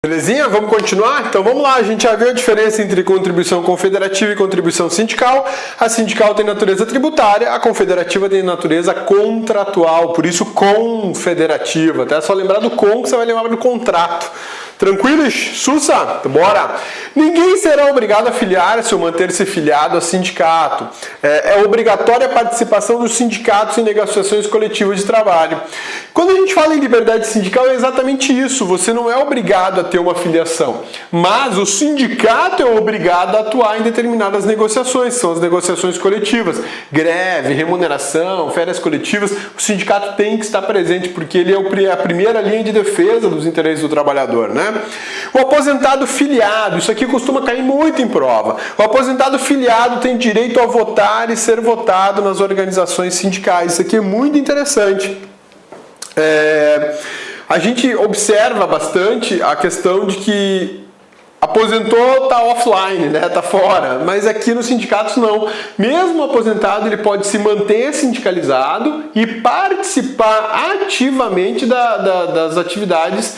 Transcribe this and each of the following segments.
Belezinha? Vamos continuar? Então vamos lá, a gente já viu a diferença entre contribuição confederativa e contribuição sindical. A sindical tem natureza tributária, a confederativa tem natureza contratual, por isso confederativa. Até só lembrar do com que você vai lembrar do contrato. Tranquilos? Sussa? Bora! Ninguém será obrigado a filiar-se ou manter-se filiado a sindicato. É obrigatória a participação dos sindicatos em negociações coletivas de trabalho. Quando a gente fala em liberdade sindical, é exatamente isso. Você não é obrigado a ter uma filiação, mas o sindicato é obrigado a atuar em determinadas negociações, são as negociações coletivas. Greve, remuneração, férias coletivas, o sindicato tem que estar presente porque ele é a primeira linha de defesa dos interesses do trabalhador, né? O aposentado filiado, isso aqui costuma cair muito em prova. O aposentado filiado tem direito a votar e ser votado nas organizações sindicais. Isso aqui é muito interessante. A gente observa bastante a questão de que aposentou, tá offline, né? Tá fora. Mas aqui nos sindicatos não. Mesmo o aposentado, ele pode se manter sindicalizado e participar ativamente das atividades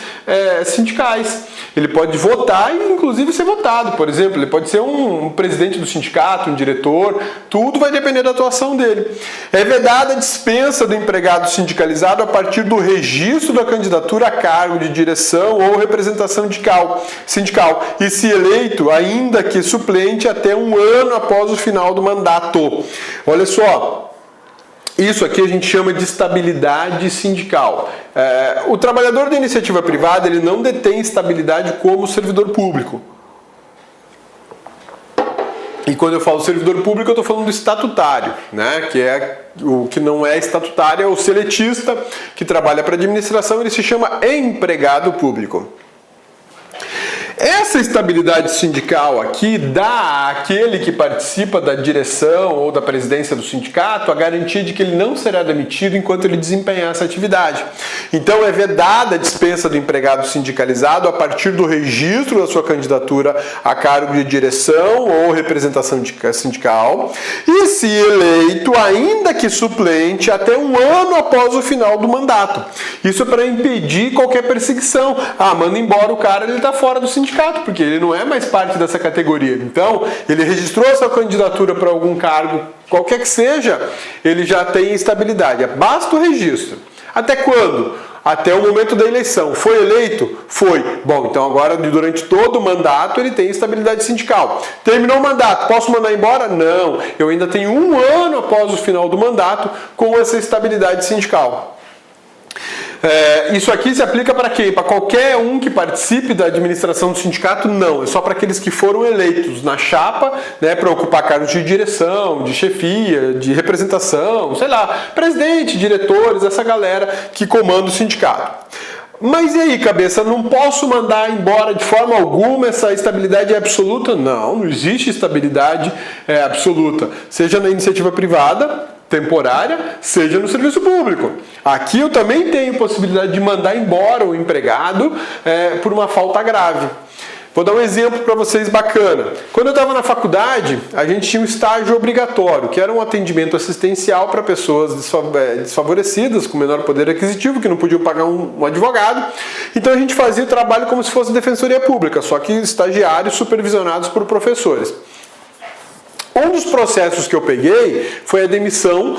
sindicais. Ele pode votar e inclusive ser votado, por exemplo. Ele pode ser um presidente do sindicato, um diretor. Tudo vai depender da atuação dele. É vedada a dispensa do empregado sindicalizado a partir do registro da candidatura a cargo de direção ou representação sindical. E se eleito, ainda que suplente, até um ano após o final do mandato. Olha só, isso aqui a gente chama de estabilidade sindical. O trabalhador da iniciativa privada, ele não detém estabilidade como servidor público. E quando eu falo servidor público, eu estou falando do estatutário, né? Que é o que não é estatutário, é o seletista que trabalha para a administração, ele se chama empregado público. Essa estabilidade sindical aqui dá àquele que participa da direção ou da presidência do sindicato a garantia de que ele não será demitido enquanto ele desempenhar essa atividade. Então é vedada a dispensa do empregado sindicalizado a partir do registro da sua candidatura a cargo de direção ou representação sindical e, se eleito, ainda que suplente, até um ano após o final do mandato. Isso é para impedir qualquer perseguição. Manda embora o cara, ele está fora do sindicato, porque ele não é mais parte dessa categoria. Então, ele registrou a sua candidatura para algum cargo, qualquer que seja, ele já tem estabilidade. Basta o registro. Até quando? Até o momento da eleição. Foi eleito? Foi. Bom, então agora, durante todo o mandato, ele tem estabilidade sindical. Terminou o mandato, posso mandar embora? Não. Eu ainda tenho um ano após o final do mandato com essa estabilidade sindical. Isso aqui se aplica para quem? Para qualquer um que participe da administração do sindicato? Não, é só para aqueles que foram eleitos na chapa, né, para ocupar cargos de direção, de chefia, de representação, sei lá, presidente, diretores, essa galera que comanda o sindicato. Mas e aí, cabeça, não posso mandar embora de forma alguma, essa estabilidade é absoluta? Não existe estabilidade absoluta, seja na iniciativa privada, temporária, seja no serviço público. Aqui eu também tenho possibilidade de mandar embora o empregado por uma falta grave. Vou dar um exemplo para vocês bacana. Quando eu estava na faculdade, a gente tinha um estágio obrigatório, que era um atendimento assistencial para pessoas desfavorecidas, com menor poder aquisitivo, que não podiam pagar um advogado. Então a gente fazia o trabalho como se fosse defensoria pública, só que estagiários supervisionados por professores. Um dos processos que eu peguei foi a demissão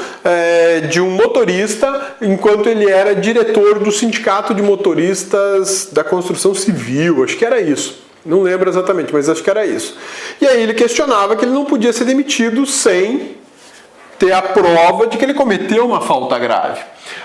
de um motorista enquanto ele era diretor do Sindicato de Motoristas da Construção Civil, acho que era isso. Não lembro exatamente, mas acho que era isso. E aí ele questionava que ele não podia ser demitido sem ter a prova de que ele cometeu uma falta grave.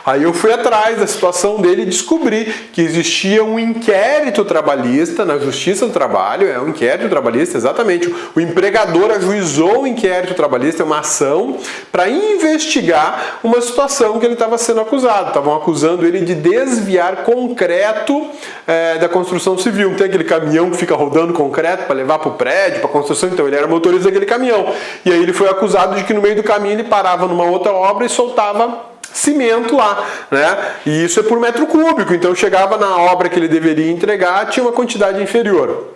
Aí eu fui atrás da situação dele e descobri que existia um inquérito trabalhista na Justiça do Trabalho, um inquérito trabalhista, exatamente. O empregador ajuizou um inquérito trabalhista, uma ação, para investigar uma situação que ele estava sendo acusado. Estavam acusando ele de desviar concreto da construção civil. Tem aquele caminhão que fica rodando concreto para levar para o prédio, para a construção, então ele era motorista daquele caminhão. E aí ele foi acusado de que no meio do caminho ele parava numa outra obra e soltava cimento lá, né? E isso é por metro cúbico, então chegava na obra que ele deveria entregar, tinha uma quantidade inferior.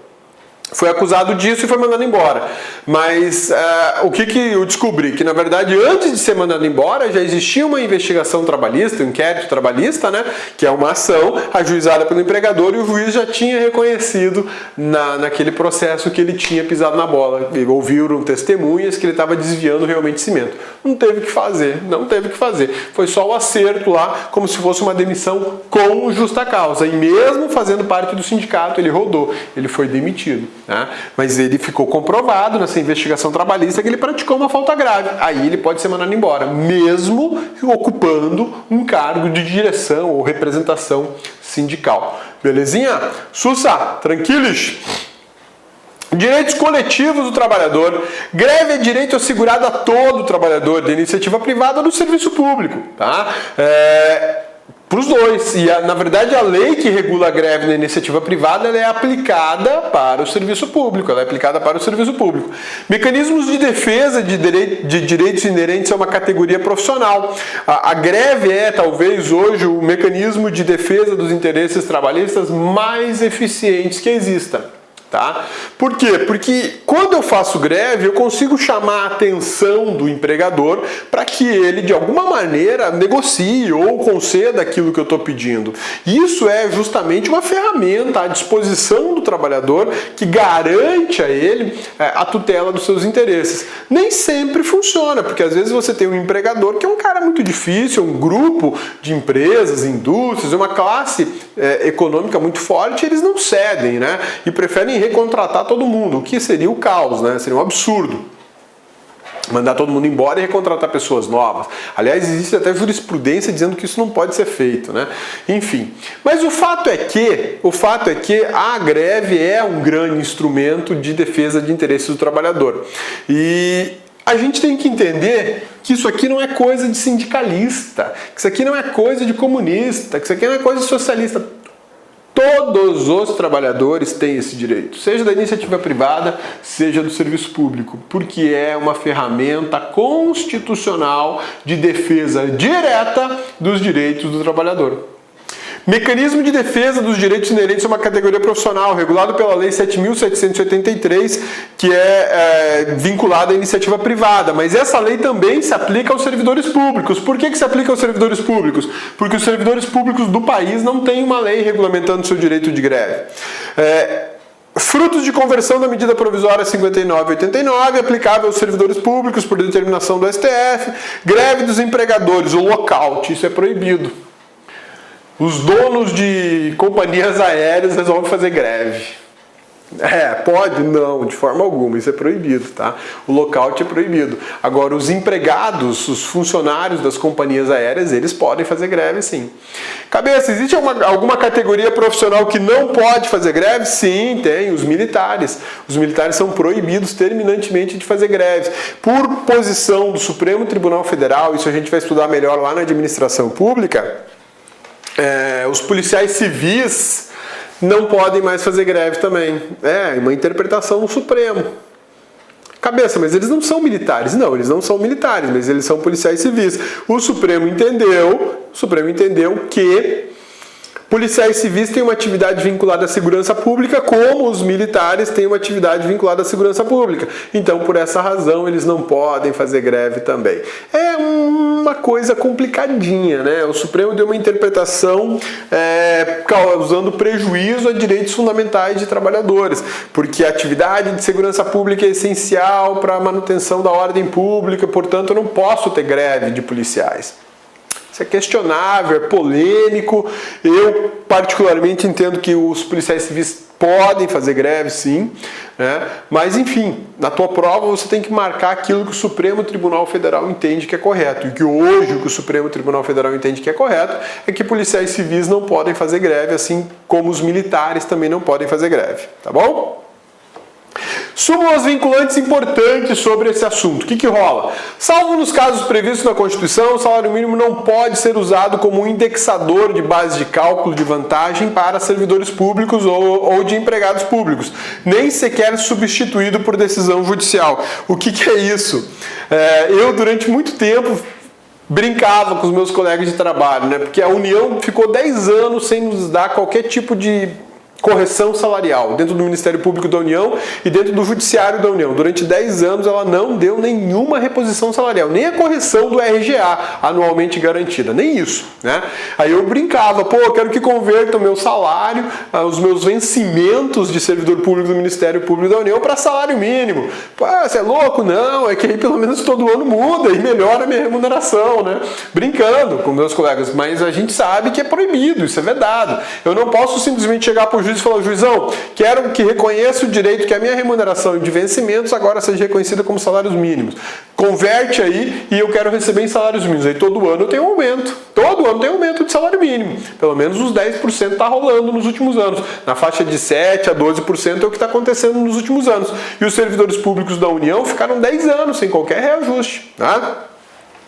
Foi acusado disso e foi mandado embora. Mas o que eu descobri? Que, na verdade, antes de ser mandado embora, já existia uma investigação trabalhista, um inquérito trabalhista, né? Que é uma ação ajuizada pelo empregador, e o juiz já tinha reconhecido naquele processo que ele tinha pisado na bola. Ouviram testemunhas que ele estava desviando realmente cimento. Não teve o que fazer, não teve o que fazer. Foi só o acerto lá, como se fosse uma demissão com justa causa. E mesmo fazendo parte do sindicato, ele rodou, ele foi demitido. Né? Mas ele ficou comprovado nessa investigação trabalhista que ele praticou uma falta grave. Aí ele pode ser mandado embora, mesmo ocupando um cargo de direção ou representação sindical. Belezinha? Sussa, tranquilos? Direitos coletivos do trabalhador. Greve é direito assegurado a todo trabalhador, da iniciativa privada ou do serviço público. Tá? Para os dois. E, na verdade, a lei que regula a greve na iniciativa privada ela é aplicada para o serviço público. Ela é aplicada para o serviço público. Mecanismos de defesa de direitos inerentes a uma categoria profissional. A greve é, talvez, hoje, o mecanismo de defesa dos interesses trabalhistas mais eficientes que exista. Tá? Por quê? Porque quando eu faço greve, eu consigo chamar a atenção do empregador para que ele, de alguma maneira, negocie ou conceda aquilo que eu estou pedindo. Isso é justamente uma ferramenta à disposição do trabalhador que garante a ele a tutela dos seus interesses. Nem sempre funciona, porque às vezes você tem um empregador que é um cara muito difícil, um grupo de empresas, indústrias, uma classe econômica muito forte, eles não cedem, né? E preferem recontratar todo mundo, o que seria o caos, né? Seria um absurdo. Mandar todo mundo embora e recontratar pessoas novas. Aliás, existe até jurisprudência dizendo que isso não pode ser feito, né? Enfim. Mas o fato é que a greve é um grande instrumento de defesa de interesses do trabalhador. E a gente tem que entender que isso aqui não é coisa de sindicalista, que isso aqui não é coisa de comunista, que isso aqui não é coisa de socialista. Todos os trabalhadores têm esse direito, seja da iniciativa privada, seja do serviço público, porque é uma ferramenta constitucional de defesa direta dos direitos do trabalhador. Mecanismo de defesa dos direitos inerentes a uma categoria profissional, regulado pela Lei 7.783, que é vinculada à iniciativa privada. Mas essa lei também se aplica aos servidores públicos. Por que se aplica aos servidores públicos? Porque os servidores públicos do país não têm uma lei regulamentando seu direito de greve. Frutos de conversão da medida provisória 5989, aplicável aos servidores públicos por determinação do STF. Greve dos empregadores, o lockout, isso é proibido. Os donos de companhias aéreas resolvem fazer greve. Pode? Não, de forma alguma, isso é proibido, tá? O lockout é proibido. Agora, os empregados, os funcionários das companhias aéreas, eles podem fazer greve, sim. Cabeça, existe alguma categoria profissional que não pode fazer greve? Sim, tem, os militares. Os militares são proibidos terminantemente de fazer greves. Por posição do Supremo Tribunal Federal, isso a gente vai estudar melhor lá na administração pública, os policiais civis não podem mais fazer greve também. Uma interpretação do Supremo. Cabeça, mas eles não são militares. Não, eles não são militares, mas eles são policiais civis. O Supremo entendeu que policiais civis têm uma atividade vinculada à segurança pública, como os militares têm uma atividade vinculada à segurança pública. Então, por essa razão, eles não podem fazer greve também. É uma coisa complicadinha, né? O Supremo deu uma interpretação causando prejuízo a direitos fundamentais de trabalhadores, porque a atividade de segurança pública é essencial para a manutenção da ordem pública, portanto, eu não posso ter greve de policiais. Isso é questionável, é polêmico. Eu, particularmente, entendo que os policiais civis podem fazer greve, sim, né? Mas, enfim, na tua prova você tem que marcar aquilo que o Supremo Tribunal Federal entende que é correto. E que hoje o que o Supremo Tribunal Federal entende que é correto é que policiais civis não podem fazer greve, assim como os militares também não podem fazer greve, tá bom? Súmulas vinculantes importantes sobre esse assunto. O que rola? Salvo nos casos previstos na Constituição, o salário mínimo não pode ser usado como um indexador de base de cálculo de vantagem para servidores públicos ou de empregados públicos, nem sequer substituído por decisão judicial. O que é isso? Eu, durante muito tempo, brincava com os meus colegas de trabalho, né? Porque a União ficou 10 anos sem nos dar qualquer tipo de correção salarial dentro do Ministério Público da União e dentro do Judiciário da União. Durante 10 anos ela não deu nenhuma reposição salarial, nem a correção do RGA anualmente garantida, nem isso, né? Aí eu brincava, pô, eu quero que converta o meu salário, os meus vencimentos de servidor público do Ministério Público da União para salário mínimo. Pô, você é louco? Não, é que aí pelo menos todo ano muda e melhora a minha remuneração, né? Brincando com meus colegas, mas a gente sabe que é proibido, isso é vedado. Eu não posso simplesmente chegar para o juiz e falar, juizão, quero que reconheça o direito que a minha remuneração de vencimentos agora seja reconhecida como salários mínimos. Converte aí e eu quero receber em salários mínimos. Aí todo ano eu tenho um aumento. Todo ano tem aumento de salário mínimo. Pelo menos uns 10% está rolando nos últimos anos. Na faixa de 7% a 12% é o que está acontecendo nos últimos anos. E os servidores públicos da União ficaram 10 anos sem qualquer reajuste, tá?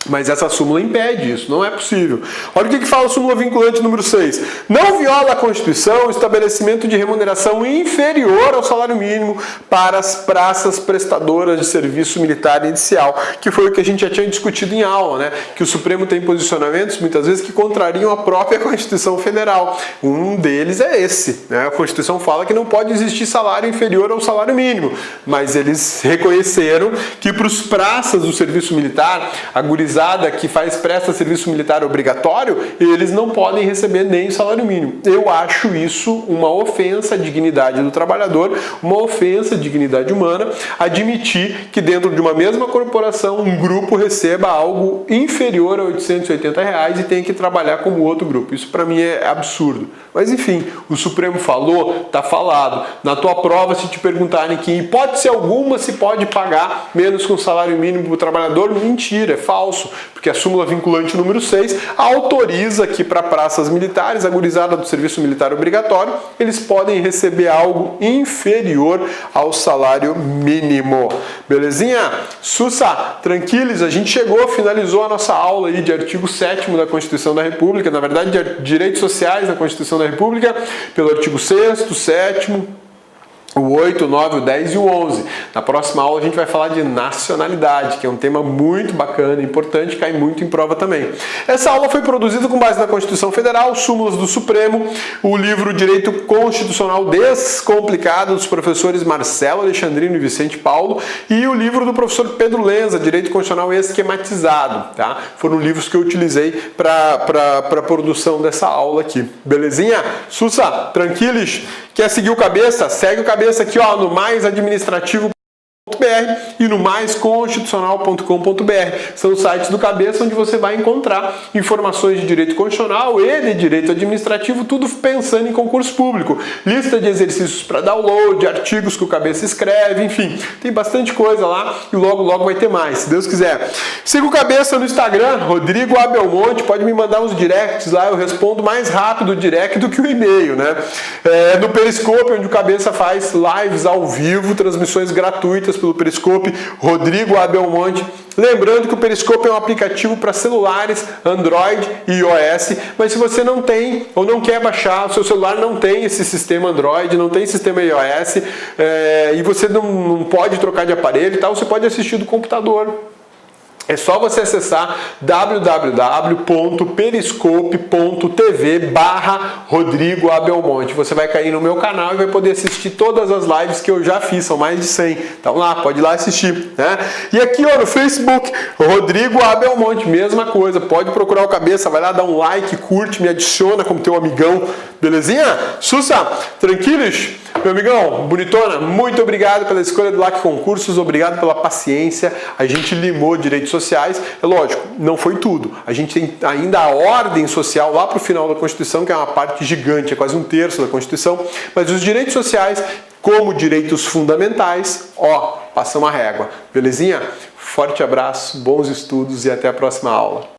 Mas essa súmula impede isso, não é possível. Olha o que fala a súmula vinculante número 6. Não viola a Constituição o estabelecimento de remuneração inferior ao salário mínimo para as praças prestadoras de serviço militar inicial, que foi o que a gente já tinha discutido em aula, né? Que o Supremo tem posicionamentos, muitas vezes, que contrariam a própria Constituição Federal. Um deles é esse, né? A Constituição fala que não pode existir salário inferior ao salário mínimo, mas eles reconheceram que para os praças do serviço militar, a gurizada que presta serviço militar obrigatório, eles não podem receber nem o salário mínimo. Eu acho isso uma ofensa à dignidade do trabalhador, uma ofensa à dignidade humana, admitir que dentro de uma mesma corporação um grupo receba algo inferior a R$880 e tenha que trabalhar como outro grupo. Isso para mim é absurdo. Mas enfim, o Supremo falou, tá falado. Na tua prova, se te perguntarem que em hipótese alguma se pode pagar menos que um salário mínimo para o trabalhador, mentira, é falso. Porque a súmula vinculante número 6 autoriza que para praças militares, a gurizada do serviço militar obrigatório, eles podem receber algo inferior ao salário mínimo. Belezinha? Sussa, tranquilos, a gente finalizou a nossa aula aí de artigo 7º da Constituição da República, na verdade de direitos sociais da Constituição da República, pelo artigo 6º, 7º, o 8, o 9, o 10 e o 11. Na próxima aula a gente vai falar de nacionalidade, que é um tema muito bacana, importante, cai muito em prova também. Essa aula foi produzida com base na Constituição Federal, súmulas do Supremo, o livro Direito Constitucional Descomplicado dos professores Marcelo Alexandrino e Vicente Paulo e o livro do professor Pedro Lenza, Direito Constitucional Esquematizado. Tá? Foram livros que eu utilizei para a produção dessa aula aqui. Belezinha? Sussa, tranquilos? Quer seguir o Cabeça? Segue o Cabeça aqui, ó, no Mais Administrativo e no maisconstitucional.com.br. São os sites do Cabeça onde você vai encontrar informações de direito constitucional e de direito administrativo, tudo pensando em concurso público. Lista de exercícios para download, artigos que o Cabeça escreve, enfim, tem bastante coisa lá e logo logo vai ter mais, se Deus quiser. Siga o Cabeça no Instagram, Rodrigo Abelmonte, pode me mandar uns directs lá, eu respondo mais rápido o direct do que o e-mail, né? No Periscope, onde o Cabeça faz lives ao vivo, transmissões gratuitas pelo Periscope, Rodrigo Abelmonte. Lembrando que o Periscope é um aplicativo para celulares Android e iOS, mas se você não tem ou não quer baixar, o seu celular não tem esse sistema Android, não tem sistema iOS, e você não pode trocar de aparelho e tal, você pode assistir do computador. É só você acessar www.periscope.tv/Rodrigo Abelmonte. Você vai cair no meu canal e vai poder assistir todas as lives que eu já fiz, são mais de 100. Então lá, pode ir lá assistir, né? E aqui, ó, no Facebook, Rodrigo Abelmonte, mesma coisa. Pode procurar o Cabeça, vai lá, dá um like, curte, me adiciona como teu amigão. Belezinha? Sussa, tranquilos? Meu amigão, bonitona, muito obrigado pela escolha do LAC Concursos, obrigado pela paciência. A gente limou direitos sociais. É lógico, não foi tudo. A gente tem ainda a ordem social lá para o final da Constituição, que é uma parte gigante, é quase 1/3 da Constituição. Mas os direitos sociais, como direitos fundamentais, ó, passamos a régua. Belezinha? Forte abraço, bons estudos e até a próxima aula.